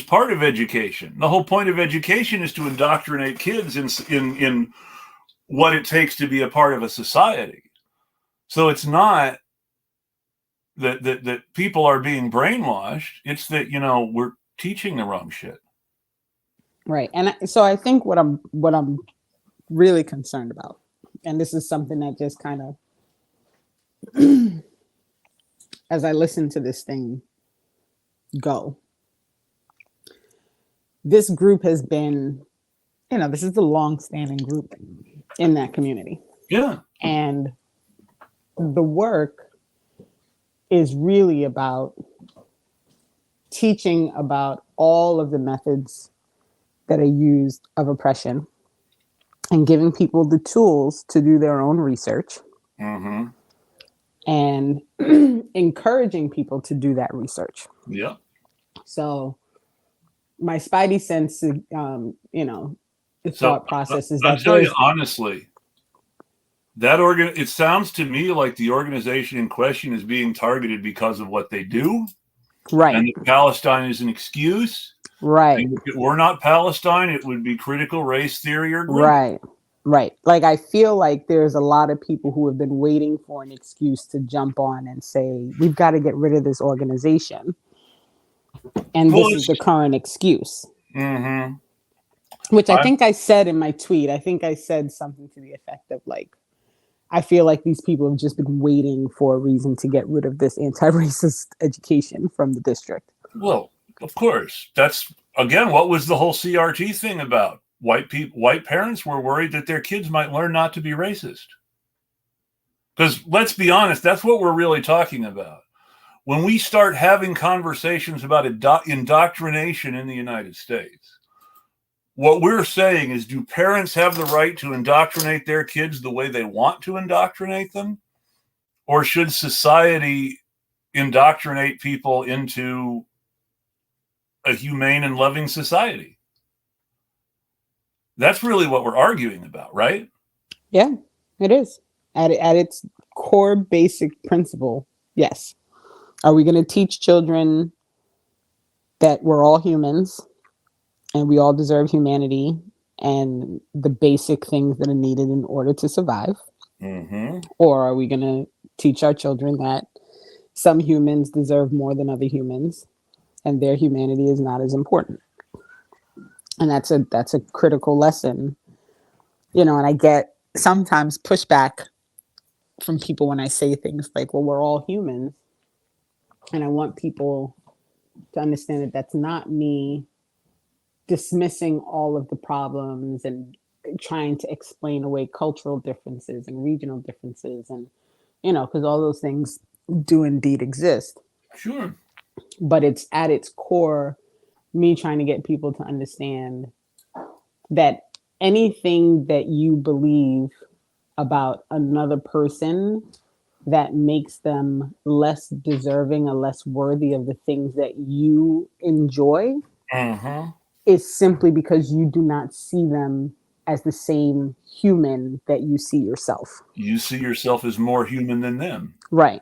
part of education. The whole point of education is to indoctrinate kids in what it takes to be a part of a society. So it's not that people are being brainwashed. It's that, we're teaching the wrong shit. Right. And so I think what I'm really concerned about, and this is something that just kind of, as I listen to this thing go, this group has been, this is a long-standing group in that community. Yeah. And the work is really about teaching about all of the methods that are used of oppression and giving people the tools to do their own research Mm-hmm. and encouraging people to do that research. Yeah. So my spidey sense, the So thought process is I'll that tell you there's honestly, it sounds to me like the organization in question is being targeted because of what they do, right, and that Palestine is an excuse. right, And if it were not Palestine, it would be critical race theory or grooming. right, right. Like I feel like there's a lot of people who have been waiting for an excuse to jump on and say we've got to get rid of this organization, and Well, this is the current excuse. mm-hmm. Which I think I said in my tweet. I think I said something to the effect of like, I feel like these people have just been waiting for a reason to get rid of this anti-racist education from the district. Well, of course. That's again what was the whole CRT thing about? White parents were worried that their kids might learn not to be racist. Because let's be honest, that's what we're really talking about. When we start having conversations about indoctrination in the United States, what we're saying is, do parents have the right to indoctrinate their kids the way they want to indoctrinate them? Or should society indoctrinate people into a humane and loving society? That's really what we're arguing about, right? Yeah, it is. At its core basic principle, yes. Are we going to teach children that we're all humans and we all deserve humanity and the basic things that are needed in order to survive? Mm-hmm. Or are we going to teach our children that some humans deserve more than other humans and their humanity is not as important? And that's a critical lesson, and I get sometimes pushback from people when I say things like, well, we're all humans. And I want people to understand that that's not me dismissing all of the problems and trying to explain away cultural differences and regional differences, and because all those things do indeed exist. Sure. But it's at its core me trying to get people to understand that anything that you believe about another person that makes them less deserving or less worthy of the things that you enjoy Mm-hmm. is simply because you do not see them as the same human that you see yourself. You see yourself as more human than them. Right.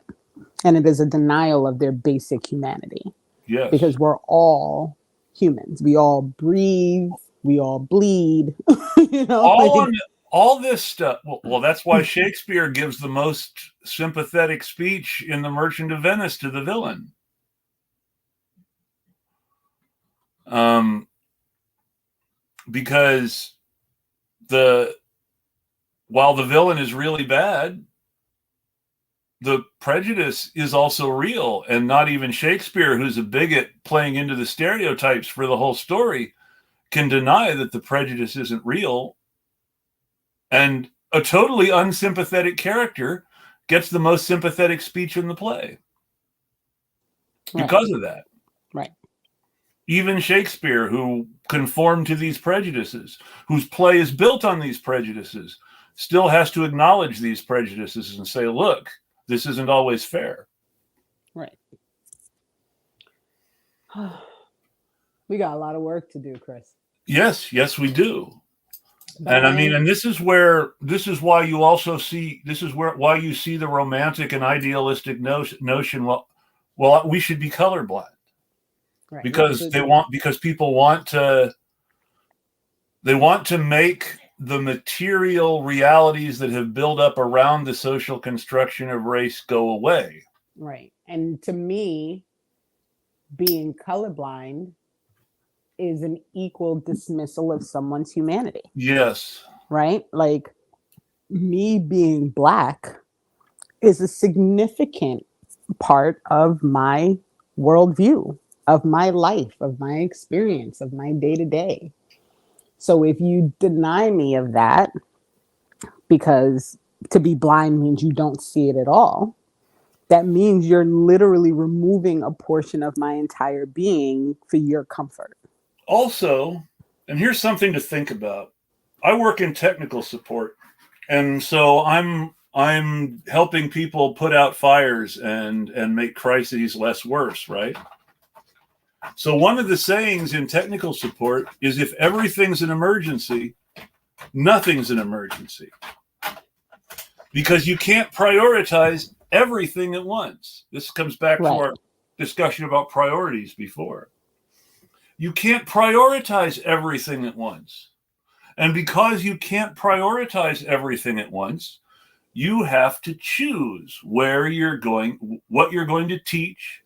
And it is a denial of their basic humanity Yes. because we're all humans. We all breathe, we all bleed, All like on all this stuff. Well, that's why Shakespeare gives the most sympathetic speech in The Merchant of Venice to the villain. Because while the villain is really bad, the prejudice is also real, and not even Shakespeare, who's a bigot playing into the stereotypes for the whole story, can deny that the prejudice isn't real. And a totally unsympathetic character gets the most sympathetic speech in the play because of that. Right. Even Shakespeare, who conformed to these prejudices, whose play is built on these prejudices, still has to acknowledge these prejudices and say, look, this isn't always fair. Right. We got a lot of work to do, Chris. Yes, we do. But And I mean, and this is why you also see, why you see the romantic and idealistic notion, well, we should be colorblind. right. Because people want to make the material realities that have built up around the social construction of race go away. Right. And to me, being colorblind is an equal dismissal of someone's humanity. Yes. Right? Like me being Black is a significant part of my worldview, of my life, of my experience, of my day to day. So if you deny me of that, because to be blind means you don't see it at all, that means you're literally removing a portion of my entire being for your comfort. Also, and here's something to think about. I work in technical support, and so I'm I'm helping people put out fires and make crises less worse, right? So one of the sayings in technical support is if everything's an emergency, nothing's an emergency. Because you can't prioritize everything at once. This comes back to our discussion about priorities before. You can't prioritize everything at once. And because you can't prioritize everything at once, you have to choose where you're going, what you're going to teach,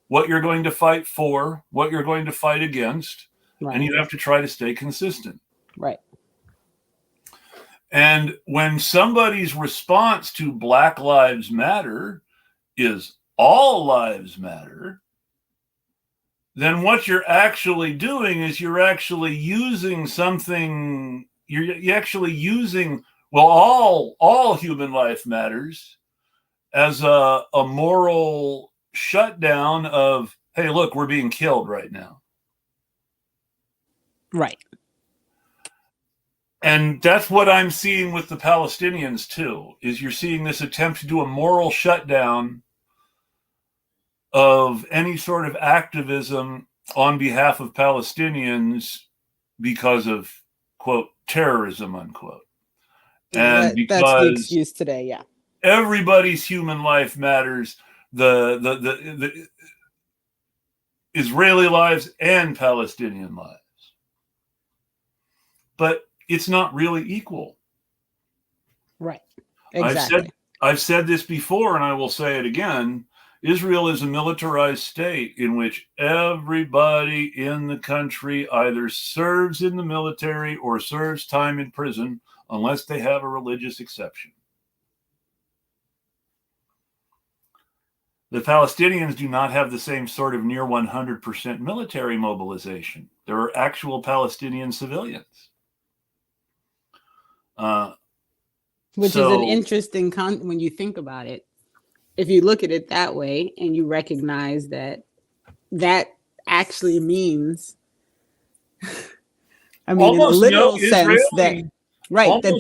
what you're going to fight for, what you're going to fight against, and you have to try to stay consistent. Right. And when somebody's response to Black Lives Matter is all lives matter, then what you're actually doing is you're actually using something, you're actually using, well, all human life matters as a moral shutdown of, hey, look, we're being killed right now. Right. And that's what I'm seeing with the Palestinians too, is you're seeing this attempt to do a moral shutdown of any sort of activism on behalf of Palestinians because of, quote, terrorism, unquote. And because that's the excuse today, yeah. Everybody's human life matters, the Israeli lives and Palestinian lives. But it's not really equal. Right. Exactly. I've said this before, and I will say it again. Israel is a militarized state in which everybody in the country either serves in the military or serves time in prison unless they have a religious exception. The Palestinians do not have the same sort of near 100% military mobilization. There are actual Palestinian civilians. Which is an interesting when you think about it. If you look at it that way and you recognize that actually means, I mean, in a literal sense that, right, that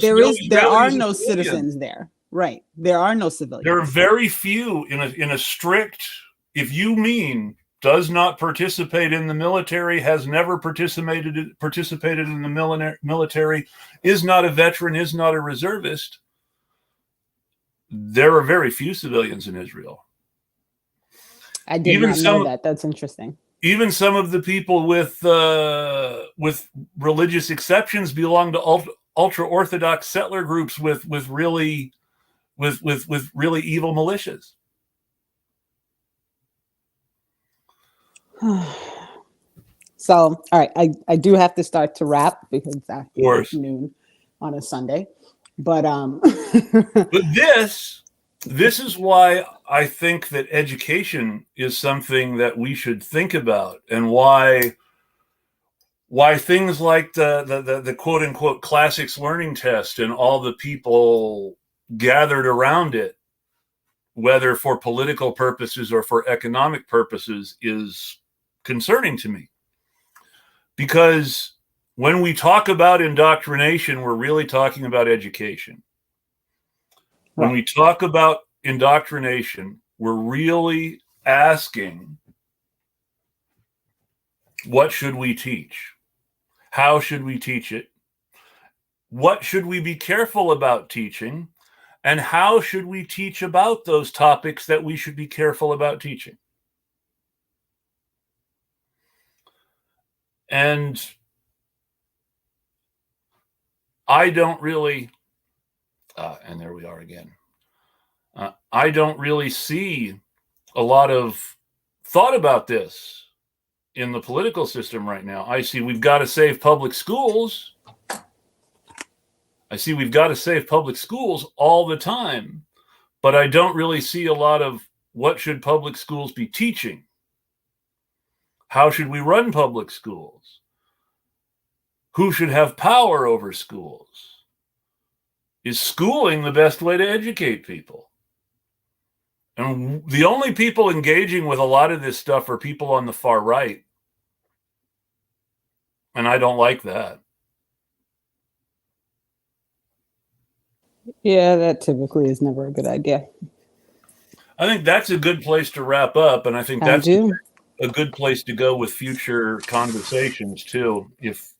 there are no citizens there. Right. There are no civilians. There are very few in a strict, if you mean does not participate in the military, has never participated in the military, is not a veteran, is not a reservist. There are very few civilians in Israel. I did not know that. That's interesting. Even some of the people with religious exceptions belong to ultra orthodox settler groups with really evil militias. So, all right, I do have to start to wrap because it's after noon on a Sunday. But but this is why I think that education is something that we should think about, and why things like the quote unquote classics learning test and all the people gathered around it, whether for political purposes or for economic purposes, is concerning to me. Because when we talk about indoctrination, we're really talking about education. When we talk about indoctrination, we're really asking, what should we teach? How should we teach it? What should we be careful about teaching? And how should we teach about those topics that we should be careful about teaching? And I don't really, and there we are again. I don't really see a lot of thought about this in the political system right now. I see we've got to save public schools. I see we've got to save public schools all the time, but I don't really see a lot of what should public schools be teaching? How should we run public schools? Who should have power over schools? Is schooling the best way to educate people? And the only people engaging with a lot of this stuff are people on the far right. And I don't like that. Yeah, that typically is never a good idea. I think that's a good place to wrap up, and I think I that's do. a good place to go with future conversations too. If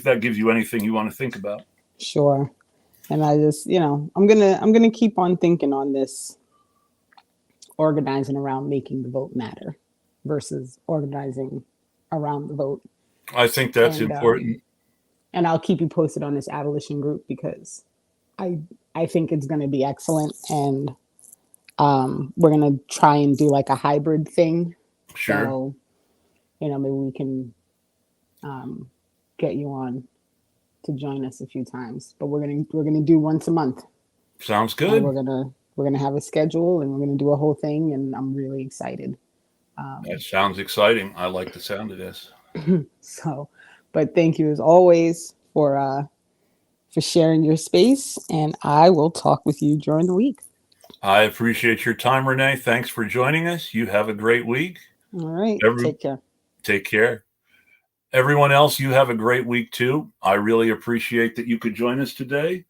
that gives you anything you want to think about. Sure. And I just, I'm gonna keep on thinking on this, organizing around making the vote matter versus organizing around the vote. I think that's And important. and I'll keep you posted on this abolition group because I I think it's gonna be excellent, and we're gonna try and do like a hybrid thing. Sure. So, maybe we can get you on to join us a few times. But we're gonna do once a month, Sounds and good. we're gonna have a schedule, and we're gonna do a whole thing, and I'm really excited. That sounds exciting. I like the sound of this. So, but thank you as always for sharing your space, and I will talk with you during the week. I appreciate your time, Renee. Thanks for joining us. You have a great week. All right, Every take care. Take care. Everyone else, you have a great week too. I really appreciate that you could join us today.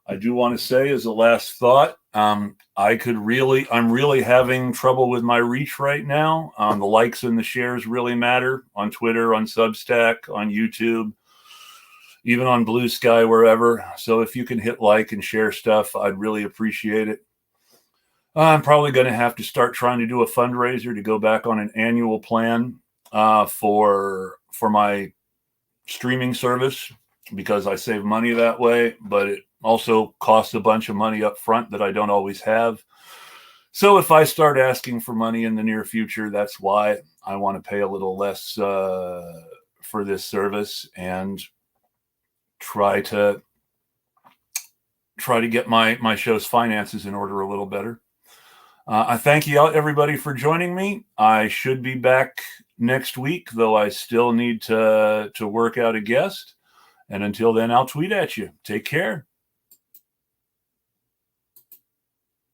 I do want to say, as a last thought, I'm really having trouble with my reach right now. The likes and the shares really matter on Twitter, on Substack, on YouTube, even on Blue Sky, wherever. So if you can hit like and share stuff, I'd really appreciate it. I'm probably going to have to start trying to do a fundraiser to go back on an annual plan for my streaming service, because I save money that way, but it also costs a bunch of money up front that I don't always have. So if I start asking for money in the near future, that's why I want to pay a little less for this service and try to get my show's finances in order a little better. I thank you everybody for joining me. I should be back next week, though I still need to work out a guest. And until then, I'll tweet at you. Take care.